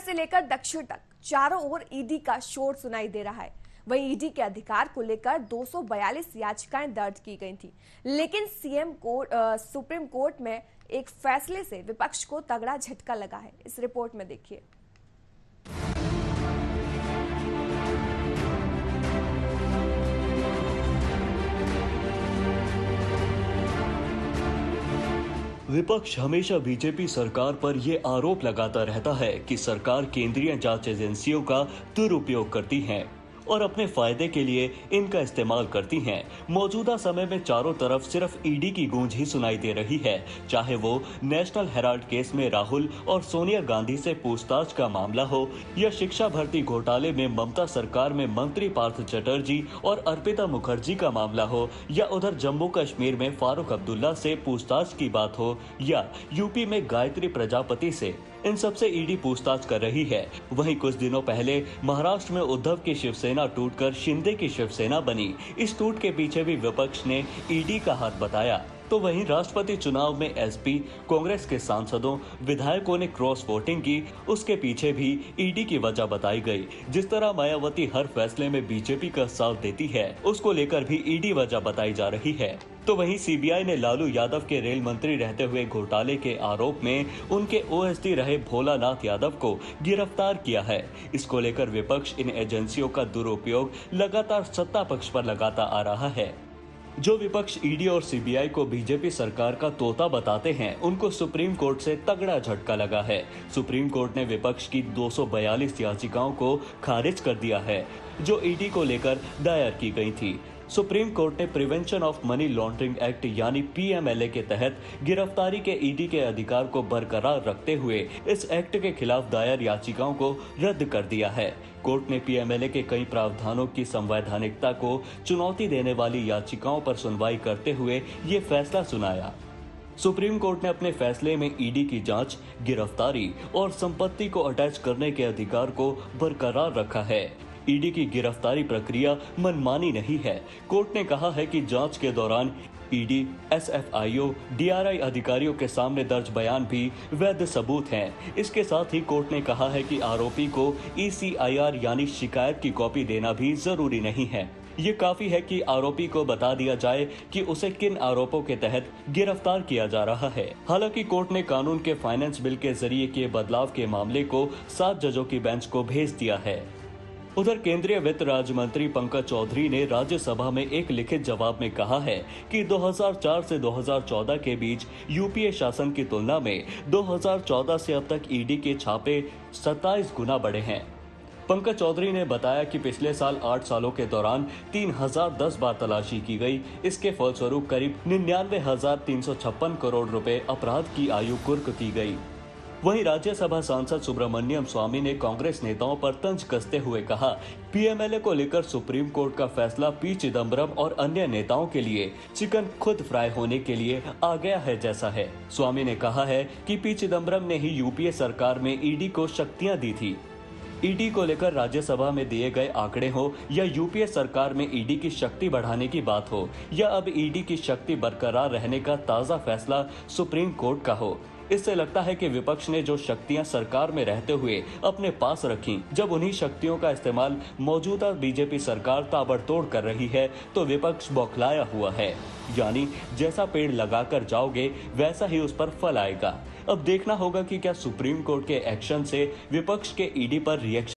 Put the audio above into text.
से लेकर दक्षिण तक चारों ओर ईडी का शोर सुनाई दे रहा है। वहीं ईडी के अधिकार को लेकर 242 याचिकाएं दर्ज की गई थी, लेकिन सुप्रीम कोर्ट में एक फैसले से विपक्ष को तगड़ा झटका लगा है। इस रिपोर्ट में देखिए। विपक्ष हमेशा बीजेपी सरकार पर यह आरोप लगाता रहता है कि सरकार केंद्रीय जांच एजेंसियों का दुरुपयोग करती है और अपने फायदे के लिए इनका इस्तेमाल करती हैं। मौजूदा समय में चारों तरफ सिर्फ ईडी की गूंज ही सुनाई दे रही है, चाहे वो नेशनल हेराल्ड केस में राहुल और सोनिया गांधी से पूछताछ का मामला हो या शिक्षा भर्ती घोटाले में ममता सरकार में मंत्री पार्थ चटर्जी और अर्पिता मुखर्जी का मामला हो, या उधर जम्मू कश्मीर में फारूक अब्दुल्ला से पूछताछ की बात हो, या यूपी में गायत्री प्रजापति से। इन सबसे ईडी पूछताछ कर रही है। वहीं कुछ दिनों पहले महाराष्ट्र में उद्धव की शिवसेना टूटकर शिंदे की शिवसेना बनी। इस टूट के पीछे भी विपक्ष ने ईडी का हाथ बताया। तो वहीं राष्ट्रपति चुनाव में एसपी कांग्रेस के सांसदों विधायकों ने क्रॉस वोटिंग की, उसके पीछे भी ईडी की वजह बताई गई। जिस तरह मायावती हर फैसले में बीजेपी का साथ देती है, उसको लेकर भी ईडी वजह बताई जा रही है। तो वहीं सीबीआई ने लालू यादव के रेल मंत्री रहते हुए घोटाले के आरोप में उनके ओएसडी रहे भोलानाथ यादव को गिरफ्तार किया है। इसको लेकर विपक्ष इन एजेंसियों का दुरुपयोग लगातार सत्ता पक्ष पर लगाता आ रहा है। जो विपक्ष ईडी और सीबीआई को बीजेपी सरकार का तोता बताते हैं, उनको सुप्रीम कोर्ट से तगड़ा झटका लगा है। सुप्रीम कोर्ट ने विपक्ष की 242 याचिकाओं को खारिज कर दिया है, जो ईडी को लेकर दायर की गई थी। सुप्रीम कोर्ट ने prevention of money laundering act यानी पीएमएलए के तहत गिरफ्तारी के ईडी के अधिकार को बरकरार रखते हुए इस एक्ट के खिलाफ दायर याचिकाओं को रद्द कर दिया है। कोर्ट ने पीएमएलए के कई प्रावधानों की संवैधानिकता को चुनौती देने वाली याचिकाओं पर सुनवाई करते हुए ये फैसला सुनाया। सुप्रीम कोर्ट ने अपने फैसले में ईडी की जांच, गिरफ्तारी और संपत्ति को अटैच करने के अधिकार को बरकरार रखा है। ईडी की गिरफ्तारी प्रक्रिया मनमानी नहीं है। कोर्ट ने कहा है कि जांच के दौरान ईडी, एसएफआईओ, डीआरआई अधिकारियों के सामने दर्ज बयान भी वैध सबूत हैं। इसके साथ ही कोर्ट ने कहा है कि आरोपी को ईसीआईआर यानी शिकायत की कॉपी देना भी जरूरी नहीं है। ये काफी है कि आरोपी को बता दिया जाए कि उसे किन आरोपों के तहत गिरफ्तार किया जा रहा है। हालांकि कोर्ट ने कानून के फाइनेंस बिल के जरिए किए बदलाव के मामले को 7 जजों की बेंच को भेज दिया है। उधर केंद्रीय वित्त राज्य मंत्री पंकज चौधरी ने राज्यसभा में एक लिखित जवाब में कहा है कि 2004 से 2014 के बीच यूपीए शासन की तुलना में 2014 से अब तक ईडी के छापे 27 गुना बढ़े हैं। पंकज चौधरी ने बताया कि पिछले साल 8 सालों के दौरान 3010 बार तलाशी की गई। इसके फलस्वरूप करीब 99,356 करोड़ रुपए अपराध की आयु कुर्क की गई। वहीं राज्यसभा सांसद सुब्रमण्यम स्वामी ने कांग्रेस नेताओं पर तंज कसते हुए कहा, पीएमएलए को लेकर सुप्रीम कोर्ट का फैसला पी चिदम्बरम और अन्य नेताओं के लिए चिकन खुद फ्राई होने के लिए आ गया है जैसा है। स्वामी ने कहा है कि पी चिदम्बरम ने ही यूपीए सरकार में ईडी को शक्तियां दी थी। ईडी को लेकर राज्यसभा में दिए गए आंकड़े हो या यूपीए सरकार में ईडी की शक्ति बढ़ाने की बात हो, या अब ईडी की शक्ति बरकरार रहने का ताजा फैसला सुप्रीम कोर्ट का हो, इससे लगता है कि विपक्ष ने जो शक्तियां सरकार में रहते हुए अपने पास रखी, जब उन्हीं शक्तियों का इस्तेमाल मौजूदा बीजेपी सरकार ताबड़तोड़ कर रही है, तो विपक्ष बौखलाया हुआ है। यानी जैसा पेड़ लगाकर जाओगे वैसा ही उस पर फल आएगा। अब देखना होगा कि क्या सुप्रीम कोर्ट के एक्शन से विपक्ष के ईडी पर रिएक्शन